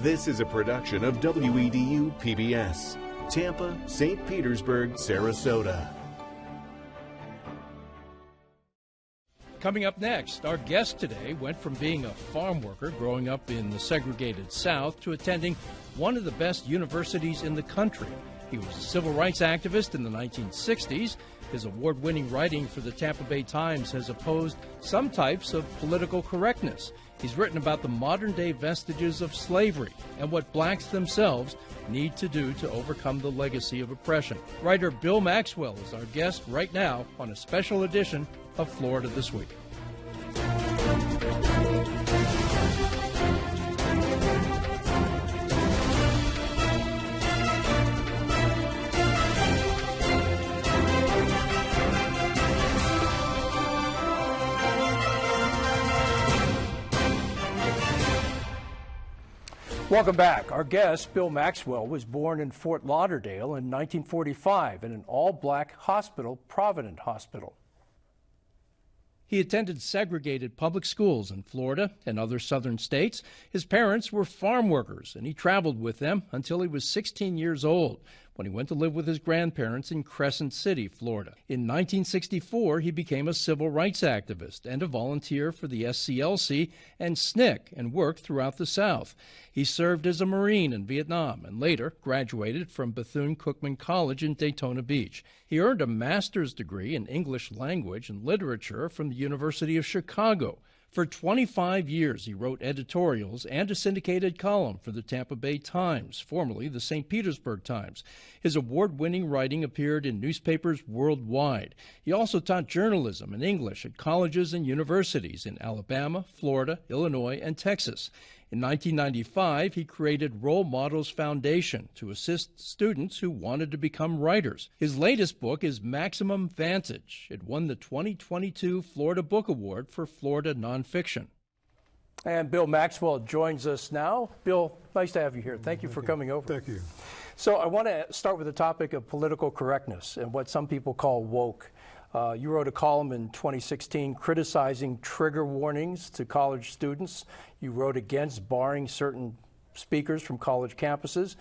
This is a production of WEDU PBS, Tampa, St. Petersburg, Sarasota. Coming up next, our guest today went from being a farm worker growing up in the segregated South to attending one of the best universities in the country. He was a civil rights activist in the 1960s. His award-winning writing for the Tampa Bay Times has opposed some types of political correctness. He's written about the modern-day vestiges of slavery and what blacks themselves need to do to overcome the legacy of oppression. Writer Bill Maxwell is our guest right now on a special edition of Florida This Week. Welcome back. Our guest, Bill Maxwell, was born in Fort Lauderdale in 1945 in an all-black hospital, Provident Hospital. He attended segregated public schools in Florida and other southern states. His parents were farm workers, and he traveled with them until he was 16 years old, when he went to live with his grandparents in Crescent City, Florida. In 1964, he became a civil rights activist and a volunteer for the SCLC and SNCC and worked throughout the South. He served as a Marine in Vietnam and later graduated from Bethune-Cookman College in Daytona Beach. He earned a master's degree in English language and literature from the University of Chicago. For 25 years, he wrote editorials and a syndicated column for the Tampa Bay Times, formerly the St. Petersburg Times. His award-winning writing appeared in newspapers worldwide. He also taught journalism and English at colleges and universities in Alabama, Florida, Illinois, and Texas. In 1995, he created Role Models Foundation to assist students who wanted to become writers. His latest book is Maximum Vantage. It won the 2022 Florida Book Award for Florida Nonfiction. And Bill Maxwell joins us now. Bill, nice to have you here. Thank you for coming over. Thank you. So I want to start with the topic of political correctness and what some people call woke. You wrote a column in 2016 criticizing trigger warnings to college students. You wrote against barring certain speakers from college campuses.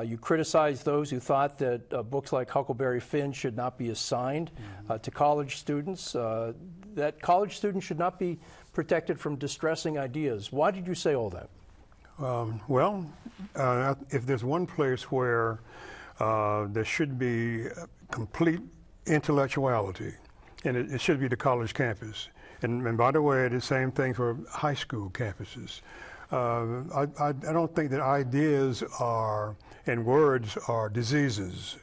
You criticized those who thought that books like Huckleberry Finn should not be assigned to college students, that college students should not be protected from distressing ideas. Why did you say all that? If there's one place where there should be complete intellectuality, and it should be the college campus. And by the way, the same thing for high school campuses. I don't think that ideas and words are diseases.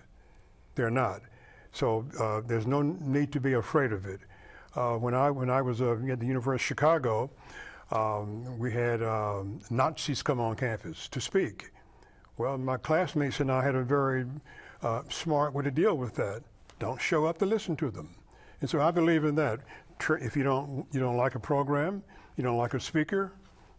They're not. So there's no need to be afraid of it. When I was at the University of Chicago, we had Nazis come on campus to speak. Well, my classmates and I had a very smart way to deal with that. Don't show up to listen to them. And so I believe in that. If you don't like a program, you don't like a speaker,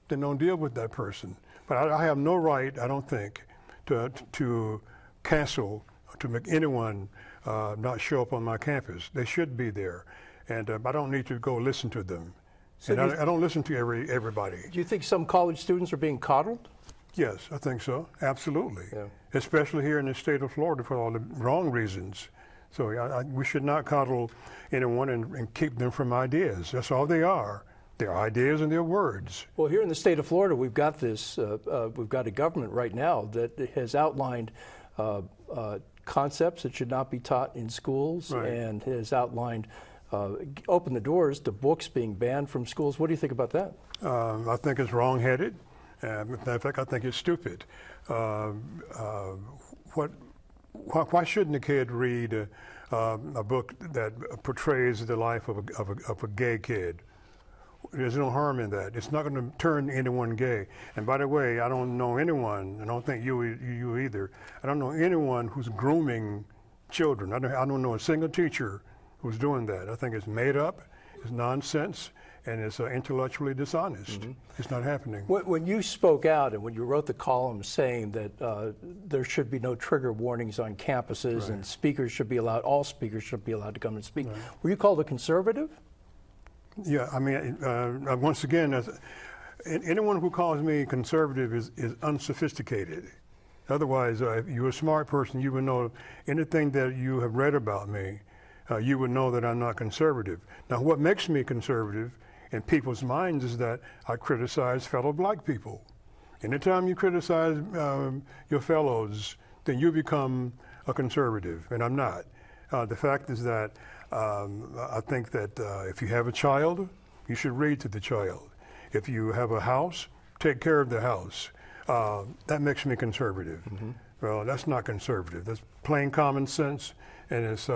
then don't deal with that person. But I have no right, I don't think, to cancel, to make anyone not show up on my campus. They should be there. And I don't need to go listen to them. So and I don't listen to everybody. Do you think some college students are being coddled? Yes, I think so. Absolutely. Yeah. Especially here in the state of Florida for all the wrong reasons. So we should not coddle anyone and keep them from ideas. That's all they are. They're ideas and they're words. Well, here in the state of Florida, we've got this. We've got a government right now that has outlined concepts that should not be taught in schools, right, and has outlined opened the doors to books being banned from schools. What do you think about that? I think it's wrong-headed. In fact, I think it's stupid. Why shouldn't a kid read a book that portrays the life of a gay kid? There's no harm in that. It's not going to turn anyone gay. And by the way, I don't know anyone, I don't think you either, I don't know anyone who's grooming children. I don't know a single teacher who's doing that. I think it's made up, it's nonsense, and it's intellectually dishonest. Mm-hmm. It's not happening. When you spoke out and when you wrote the column saying that there should be no trigger warnings on campuses, right, and speakers should be allowed, all speakers should be allowed to come and speak, right, were you called a conservative? Yeah, I mean, once again, anyone who calls me conservative is unsophisticated. Otherwise, if you're a smart person, you would know anything that you have read about me, you would know that I'm not conservative. Now, what makes me conservative in people's minds is that I criticize fellow black people. Anytime you criticize your fellows, then you become a conservative, and I'm not. The fact is that I think that if you have a child, you should read to the child. If you have a house, take care of the house. That makes me conservative. Well, that's not conservative. That's plain common sense, and it's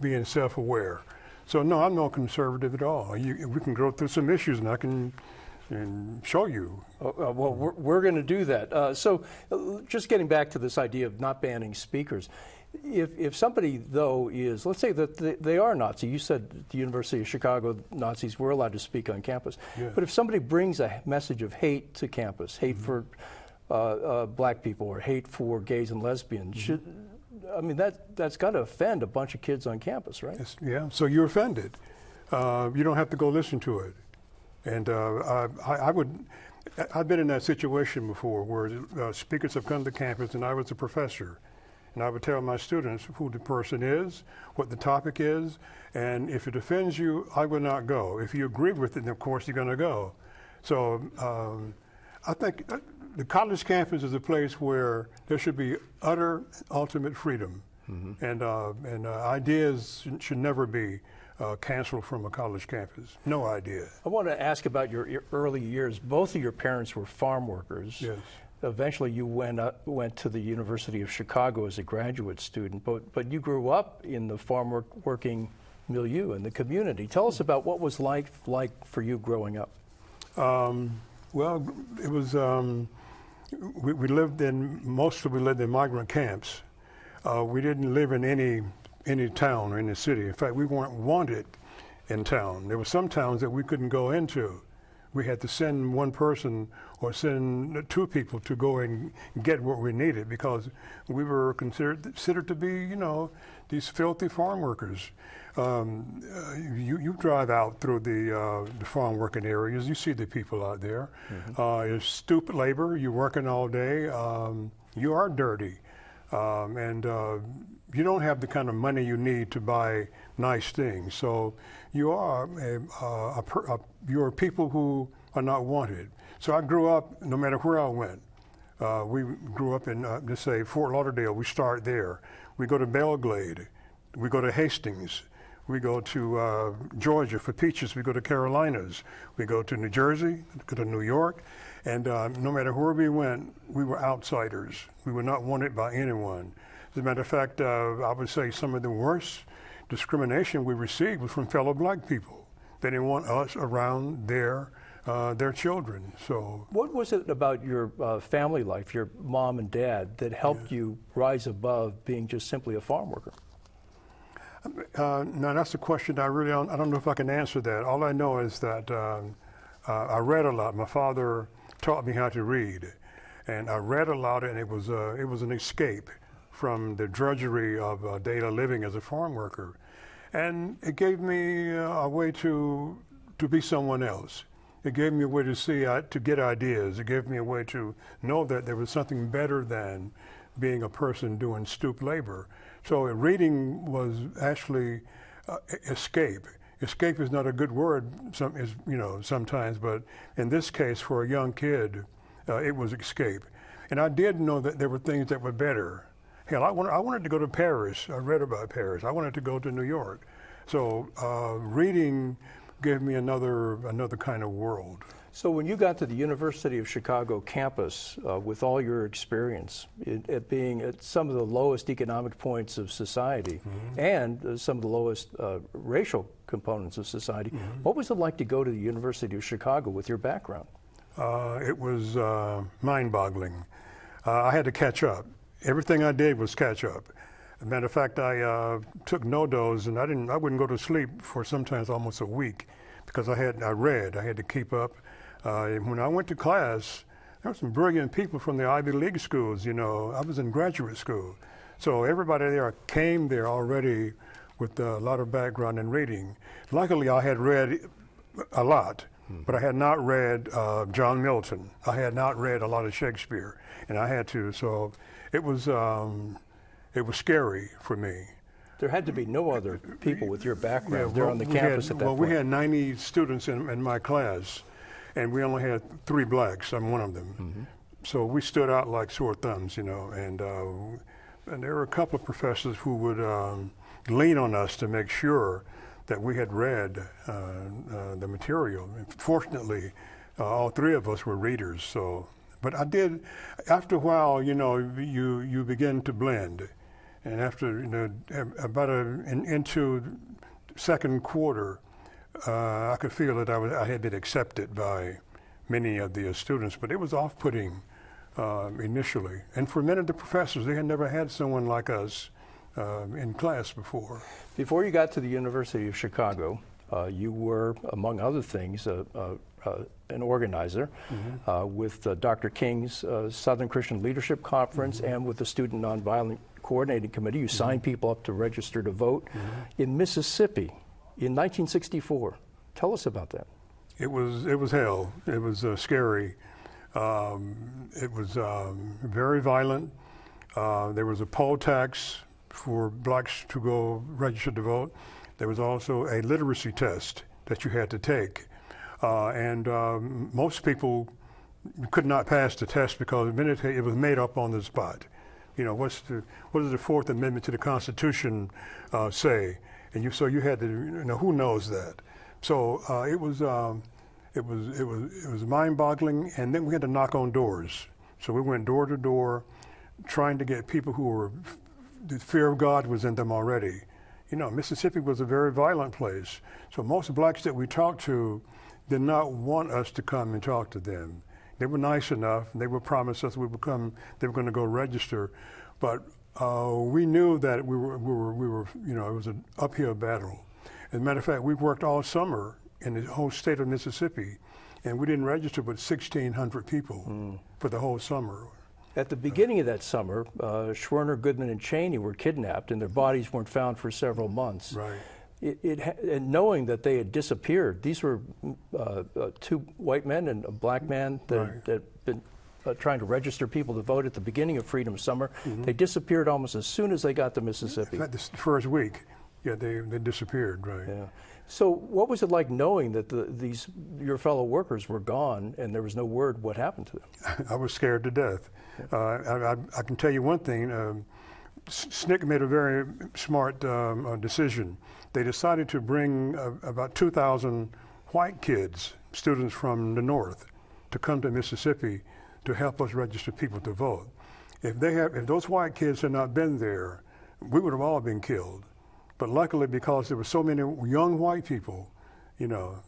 being self-aware. So no, I'm not conservative at all. We can go through some issues, and I can show you. Well, we're going to do that. So just getting back to this idea of not banning speakers, if somebody, though, is, let's say that they are Nazi. You said at the University of Chicago, Nazis were allowed to speak on campus. Yeah. But if somebody brings a message of hate to campus, hate for black people or hate for gays and lesbians, I mean, that's got to offend a bunch of kids on campus, right? Yeah, so you're offended. You don't have to go listen to it. And I've been in that situation before where speakers have come to campus and I was a professor. And I would tell my students who the person is, what the topic is, and if it offends you, I will not go. If you agree with it, then of course you're going to go. So I think the college campus is a place where there should be utter, ultimate freedom. And ideas should never be canceled from a college campus. No idea. I want to ask about your early years. Both of your parents were farm workers. Yes. Eventually, you went to the University of Chicago as a graduate student, but you grew up in the farm working milieu in the community. Tell us about what was like for you growing up. Well, it was we lived in migrant camps. We didn't live in any town or any city. In fact, we weren't wanted in town. There were some towns that we couldn't go into. We had to send one person or send two people to go and get what we needed because we were considered to be, you know, these filthy farm workers. You drive out through the farm working areas, you see the people out there. It's stupid labor, you're working all day, you are dirty. And you don't have the kind of money you need to buy nice things. So you are you're people who are not wanted. So I grew up, no matter where I went, we grew up in, let's say, Fort Lauderdale. We start there. We go to Belglade. We go to Hastings. We go to Georgia for peaches. We go to Carolinas. We go to New Jersey, go to New York. And no matter where we went, we were outsiders. We were not wanted by anyone. As a matter of fact, I would say some of the worst discrimination we received was from fellow black people. They didn't want us around their children. So, what was it about your family life, your mom and dad, that helped you rise above being just simply a farm worker? Now that's a question I don't know if I can answer that. All I know is that I read a lot. My father taught me how to read, and I read a lot, and it was an escape from the drudgery of daily living as a farm worker, and it gave me a way to be someone else. It gave me a way to see, to get ideas. It gave me a way to know that there was something better than being a person doing stoop labor. So reading was actually escape. Escape is not a good word, sometimes, but in this case, for a young kid, it was escape. And I did know that there were things that were better. Hell, I wanted to go to Paris. I read about Paris. I wanted to go to New York. So reading gave me another kind of world. So when you got to the University of Chicago campus, with all your experience, it being at some of the lowest economic points of society and some of the lowest racial components of society, what was it like to go to the University of Chicago with your background? It was mind-boggling. I had to catch up. Everything I did was catch up. As a matter of fact, I took no-dose, and I wouldn't go to sleep for sometimes almost a week because I read. I had to keep up. When I went to class, there were some brilliant people from the Ivy League schools. You know, I was in graduate school, so everybody there came there already with a lot of background in reading. Luckily, I had read a lot, but I had not read John Milton. I had not read a lot of Shakespeare, and I had to. So it was scary for me. There had to be no other people with your background there on the campus at that point. Well, we had 90 students in my class, and we only had 3 blacks. I'm one of them. So we stood out like sore thumbs, you know, and there were a couple of professors who would lean on us to make sure that we had read the material. Fortunately, all 3 of us were readers. So, but I did. After a while, you know, you begin to blend, and after about into second quarter, I could feel that I had been accepted by many of the students, but it was off-putting initially. And for many of the professors, they had never had someone like us in class before. Before you got to the University of Chicago, you were, among other things, an organizer with Dr. King's Southern Christian Leadership Conference and with the Student Nonviolent Coordinating Committee. You signed people up to register to vote in Mississippi in 1964. Tell us about that. It was hell. It was scary. It was very violent. There was a poll tax for blacks to go register to vote. There was also a literacy test that you had to take. And most people could not pass the test because it was made up on the spot. You know, what does the Fourth Amendment to the Constitution say? And so you had to, you know, who knows that? So it was mind-boggling, and then we had to knock on doors. So we went door to door, trying to get people who were, the fear of God was in them already. You know, Mississippi was a very violent place. So most blacks that we talked to did not want us to come and talk to them. They were nice enough, and they would promise us they were going to go register, but we knew that we were, you know, it was an uphill battle. As a matter of fact, we worked all summer in the whole state of Mississippi, and we didn't register but 1,600 people for the whole summer. At the beginning of that summer, Schwerner, Goodman, and Cheney were kidnapped, and their bodies weren't found for several months. Right. And knowing that they had disappeared, these were 2 white men and a black man that had been trying to register people to vote at the beginning of Freedom Summer. They disappeared almost as soon as they got to Mississippi. In fact, the first week, yeah, they disappeared, right. Yeah. So what was it like knowing that your fellow workers were gone and there was no word what happened to them? I was scared to death. I can tell you one thing. SNCC made a very smart decision. They decided to bring about 2,000 white kids, students from the North, to come to Mississippi to help us register people to vote. If those white kids had not been there, we would have all been killed. But luckily, because there were so many young white people, you know,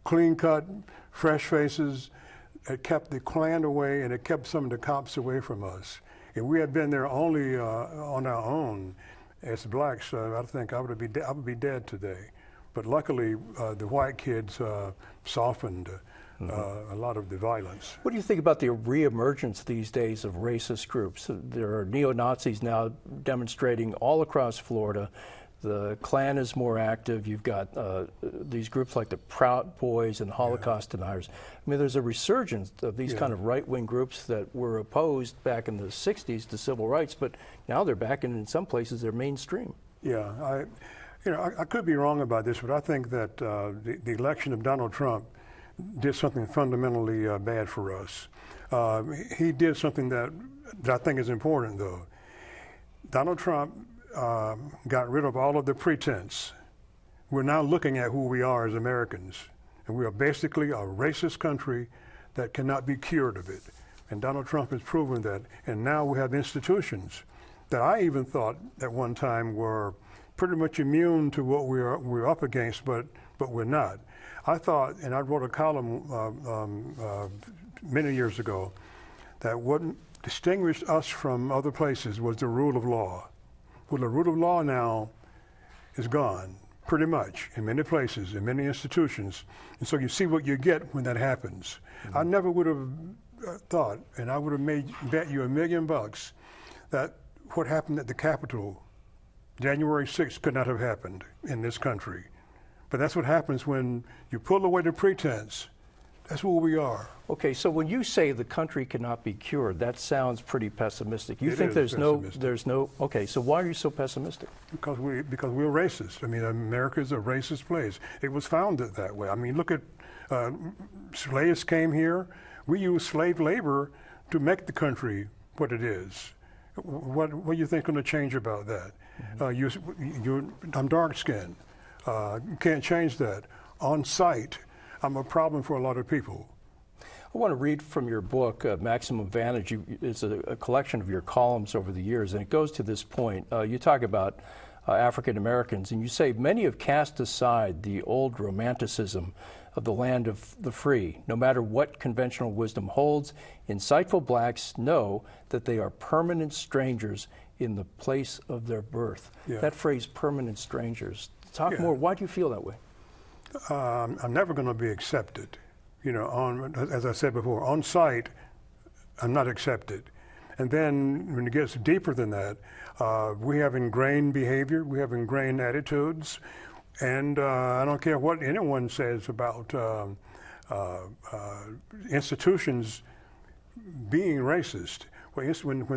clean-cut, fresh faces, it kept the Klan away, and it kept some of the cops away from us. If we had been there only on our own as blacks, I think I would be dead today. But luckily, the white kids softened a lot of the violence. What do you think about the reemergence these days of racist groups? There are neo-Nazis now demonstrating all across Florida. The Klan is more active. You've got these groups like the Proud Boys and Holocaust deniers. I mean, there's a resurgence of these kind of right-wing groups that were opposed back in the 60s to civil rights, but now they're back, and in some places they're mainstream. Yeah, I could be wrong about this, but I think that the election of Donald Trump did something fundamentally bad for us. He did something that I think is important, though. Donald Trump got rid of all of the pretense. We're now looking at who we are as Americans, and we are basically a racist country that cannot be cured of it. And Donald Trump has proven that. And now we have institutions that I even thought at one time were pretty much immune to what we're up against, but we're not. I thought, and I wrote a column many years ago, that what distinguished us from other places was the rule of law. Well, the rule of law now is gone, pretty much, in many places, in many institutions. And so you see what you get when that happens. I never would have thought, and I would have bet you $1 million that what happened at the Capitol January 6th could not have happened in this country. But that's what happens when you pull away the pretense. That's who we are. Okay, so when you say the country cannot be cured, that sounds pretty pessimistic. You It think is there's no, okay, so why are you so pessimistic? Because we're racist. I mean, America is a racist place. It was founded that way. I mean, look at slaves came here. We used slave labor to make the country what it is. What do you think is going to change about that? I'm dark skinned. You can't change that. On site, I'm a problem for a lot of people. I want to read from your book, Maximum Vantage. It's a collection of your columns over the years, and it goes to this point. You talk about African Americans, and you say many have cast aside the old romanticism of the land of the free. No matter what conventional wisdom holds, insightful blacks know that they are permanent strangers in the place of their birth. Yeah. That phrase, permanent strangers. Talk more. Why do you feel that way? I'm never going to be accepted. You know, as I said before, on site, I'm not accepted. And then when it gets deeper than that, we have ingrained behavior, we have ingrained attitudes, and I don't care what anyone says about institutions being racist. When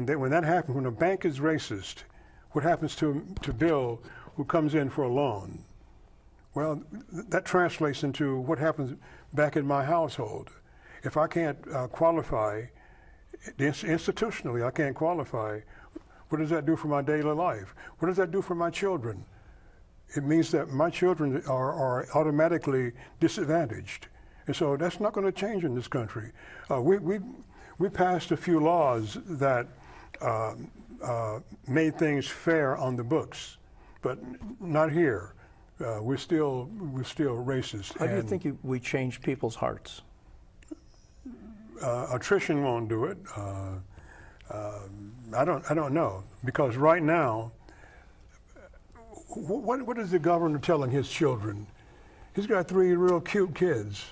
that happens, when a bank is racist, what happens to Bill who comes in for a loan? Well, that translates into what happens back in my household. If I can't qualify, institutionally I can't qualify, what does that do for my daily life? What does that do for my children? It means that my children are automatically disadvantaged. And so that's not going to change in this country. We passed a few laws that made things fair on the books, but not here. We're still racist. How do you think we change people's hearts? Attrition won't do it. I don't know, because right now, what is the governor telling his children? He's got 3 real cute kids.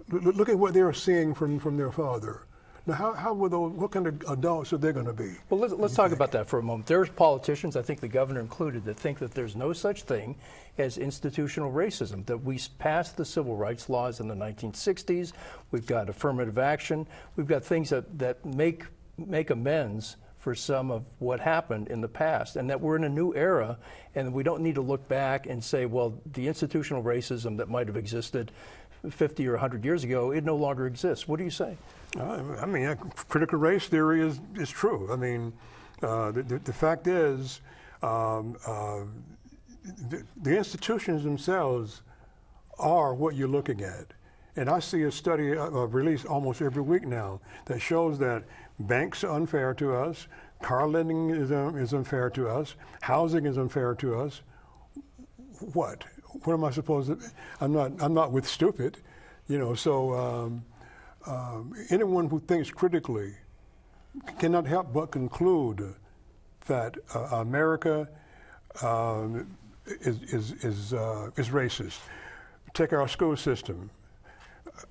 Look at what they're seeing from their father. Now, what kind of adults are they going to be? Well, let's talk about that for a moment. There's politicians, I think the governor included, that think that there's no such thing as institutional racism, that we passed the civil rights laws in the 1960s, we've got affirmative action, we've got things that make amends for some of what happened in the past, and that we're in a new era, and we don't need to look back and say, well, the institutional racism that might have existed 50 or 100 years ago, it no longer exists. What do you say? I mean, critical race theory is true. I mean, the fact is, the institutions themselves are what you're looking at. And I see a study released almost every week now that shows that banks are unfair to us, car lending is unfair to us, housing is unfair to us. What am I supposed to? I'm not with stupid, you know. So anyone who thinks critically cannot help but conclude that America is racist. Take our school system.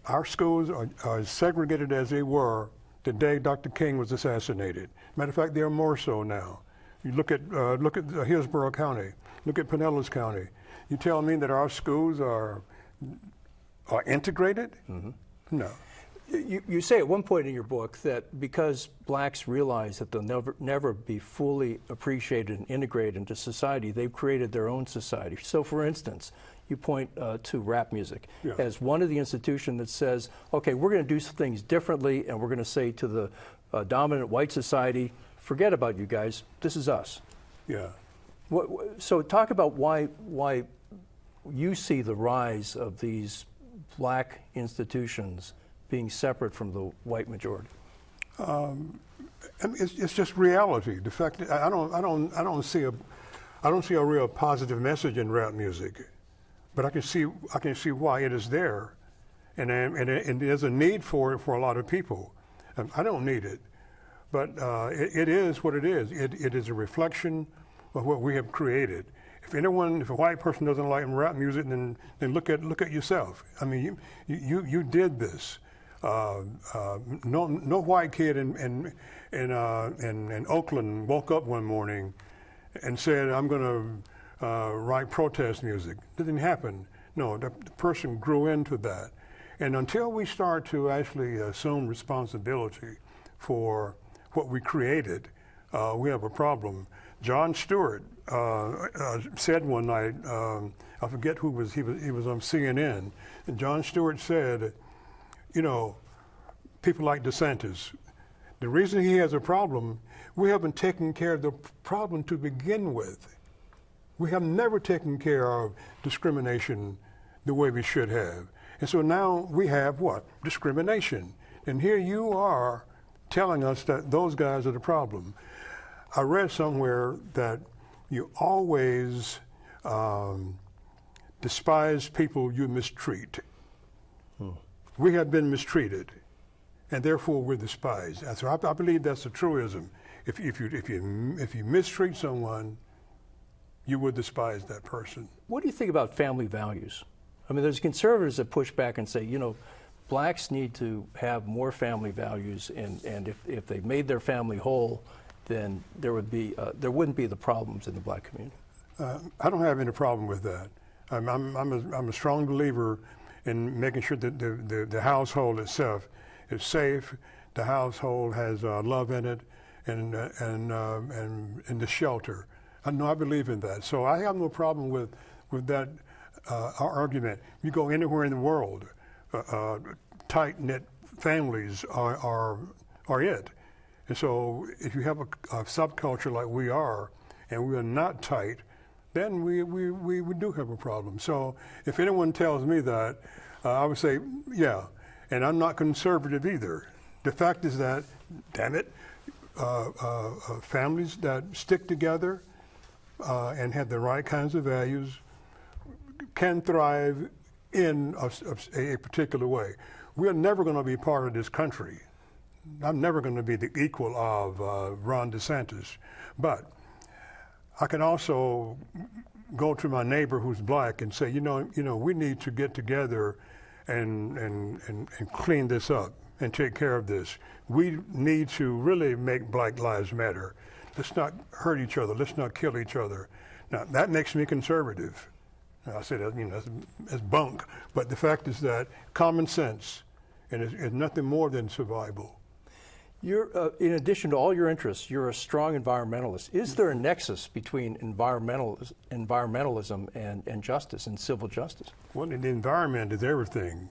Our schools are as segregated as they were the day Dr. King was assassinated. Matter of fact, they're more so now. You look at Hillsborough County, look at Pinellas County. You tell me that our schools are integrated? Mm-hmm. No. You say at one point in your book that because blacks realize that they'll never be fully appreciated and integrated into society, they've created their own society. So, for instance, you point to rap music as one of the institutions that says, okay, we're going to do some things differently, and we're going to say to the dominant white society, forget about you guys, this is us. Yeah. So talk about why you see the rise of these black institutions being separate from the white majority. I mean, it's just reality. The fact that I don't see a real positive message in rap music, but I can see why it is there, and there's a need for it for a lot of people. I don't need it, but it is what it is. It is a reflection of what we have created. If a white person doesn't like rap music, then look at yourself. I mean, you did this. No white kid in Oakland woke up one morning and said, I'm going to write protest music. It didn't happen. No, the person grew into that. And until we start to actually assume responsibility for what we created, we have a problem. Jon Stewart said one night, I forget who was, he was on CNN, and Jon Stewart said, you know, people like DeSantis, the reason he has a problem, we haven't taken care of the problem to begin with. We have never taken care of discrimination the way we should have. And so now we have what? Discrimination. And here you are telling us that those guys are the problem. I read somewhere that you always despise people you mistreat. We have been mistreated, and therefore we're despised. And so I believe that's a truism. If you mistreat someone, you would despise that person. What do you think about family values? I mean, there's conservatives that push back and say, you know, blacks need to have more family values, and if they made their family whole, then there wouldn't be the problems in the black community. I don't have any problem with that. I'm a strong believer in making sure that the household itself is safe, the household has love in it, and the shelter. I believe in that. So I have no problem with that argument. You go anywhere in the world, tight-knit families are it. And so if you have a subculture like we are, and we are not tight, then we do have a problem. So if anyone tells me that, I would say, yeah. And I'm not conservative either. The fact is that, damn it, families that stick together and have the right kinds of values can thrive in a particular way. We're never going to be part of this country. I'm never going to be the equal of Ron DeSantis. But I can also go to my neighbor who's black and say, you know, we need to get together and clean this up and take care of this. We need to really make Black Lives Matter. Let's not hurt each other. Let's not kill each other. Now, that makes me conservative. I say that, that's bunk. But the fact is that common sense, and it's nothing more than survival. You're, in addition to all your interests, you're a strong environmentalist. Is there a nexus between environmentalism and justice and civil justice? Well, the environment is everything.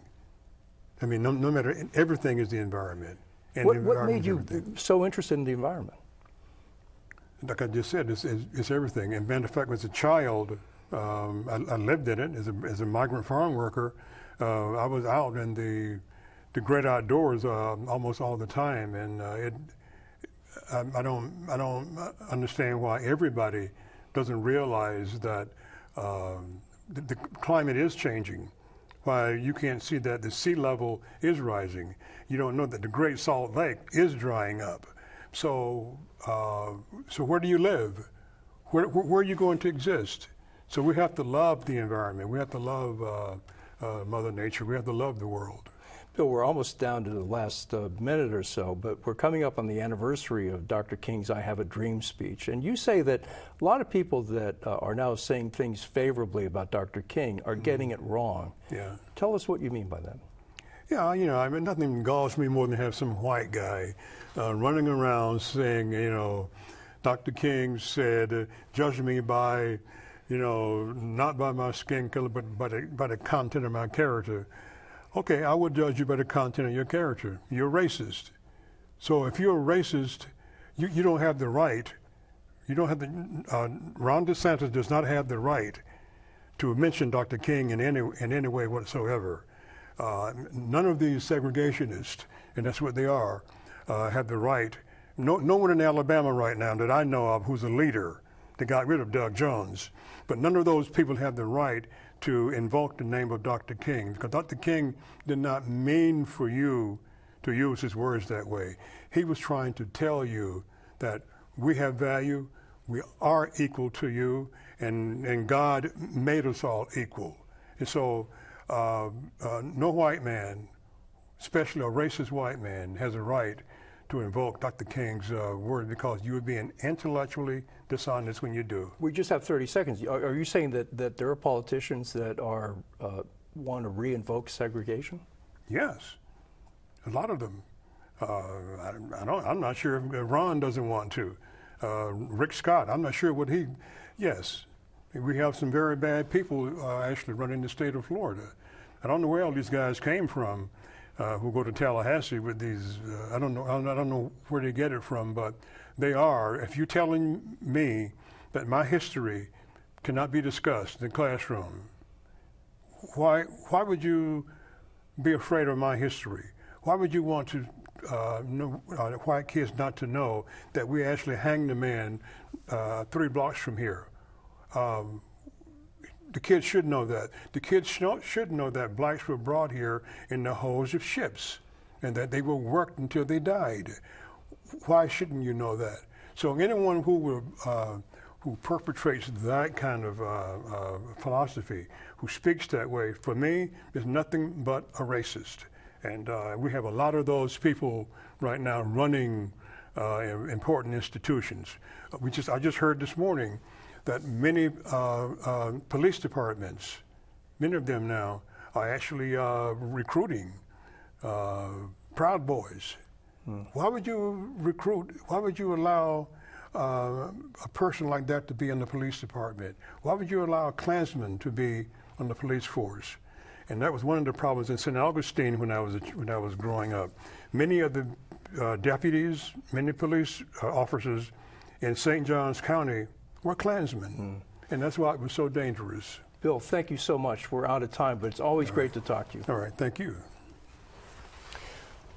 I mean, no matter, everything is the environment. And what made you so interested in the environment? Like I just said, it's everything. And matter of fact, as a child, I lived in it as a migrant farm worker. I was out in the great outdoors almost all the time, and I don't understand why everybody doesn't realize that the climate is changing. Why you can't see that the sea level is rising. You don't know that the Great Salt Lake is drying up. So where do you live? Where are you going to exist? So we have to love the environment. We have to love Mother Nature. We have to love the world. Bill, we're almost down to the last minute or so, but we're coming up on the anniversary of Dr. King's I Have a Dream speech. And you say that a lot of people that are now saying things favorably about Dr. King are getting it wrong. Yeah. Tell us what you mean by that. Yeah, I mean, nothing galls me more than to have some white guy running around saying, Dr. King said, judge me by, not by my skin color, but by the content of my character. Okay, I would judge you by the content of your character. You're racist. So if you're a racist, you don't have the right. You don't have the. Ron DeSantis does not have the right to mention Dr. King in any way whatsoever. None of these segregationists, and that's what they are, have the right. No one in Alabama right now that I know of who's a leader that got rid of Doug Jones, but none of those people have the right to invoke the name of Dr. King, because Dr. King did not mean for you to use his words that way. He was trying to tell you that we have value, we are equal to you, and God made us all equal. And so no white man, especially a racist white man, has a right to invoke Dr. King's word, because you would be intellectually dishonest when you do. We just have 30 seconds. Are you saying that there are politicians that are want to re-invoke segregation? Yes, a lot of them. I'm not sure if Ron doesn't want to. Rick Scott, I'm not sure what he. Yes, we have some very bad people actually running the state of Florida. I don't know where all these guys came from who go to Tallahassee with these. I don't know where they get it from, but they are. If you're telling me that my history cannot be discussed in the classroom, why would you be afraid of my history? Why would you want to white kids not to know that we actually hanged a man 3 blocks from here? The kids should know that. The kids should know that blacks were brought here in the hulls of ships and that they were worked until they died. Why shouldn't you know that? So anyone who perpetrates that kind of philosophy, who speaks that way, for me, is nothing but a racist. And we have a lot of those people right now running important institutions. I just heard this morning that many police departments, many of them now, are actually recruiting Proud Boys. Why would you recruit, why would you allow a person like that to be in the police department? Why would you allow a Klansman to be on the police force? And that was one of the problems in St. Augustine when I was growing up. Many of the deputies, many police officers in St. Johns County were Klansmen, and that's why it was so dangerous. Bill, thank you so much. We're out of time, but it's always great to talk to you. All right, thank you.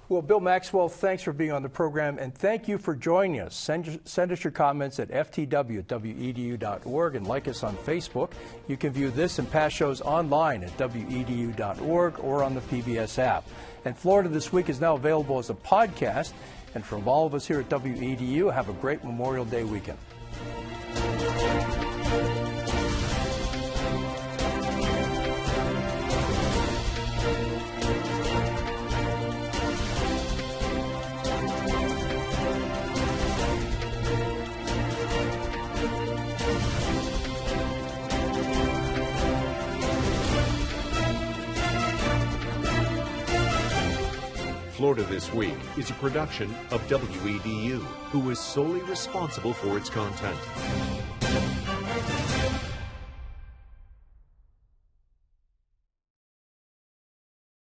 Well, Bill Maxwell, thanks for being on the program, and thank you for joining us. Send us your comments at ftw@wedu.org and like us on Facebook. You can view this and past shows online at wedu.org or on the PBS app. And Florida This Week is now available as a podcast. And from all of us here at WEDU, have a great Memorial Day weekend. Florida This Week is a production of WEDU, who is solely responsible for its content.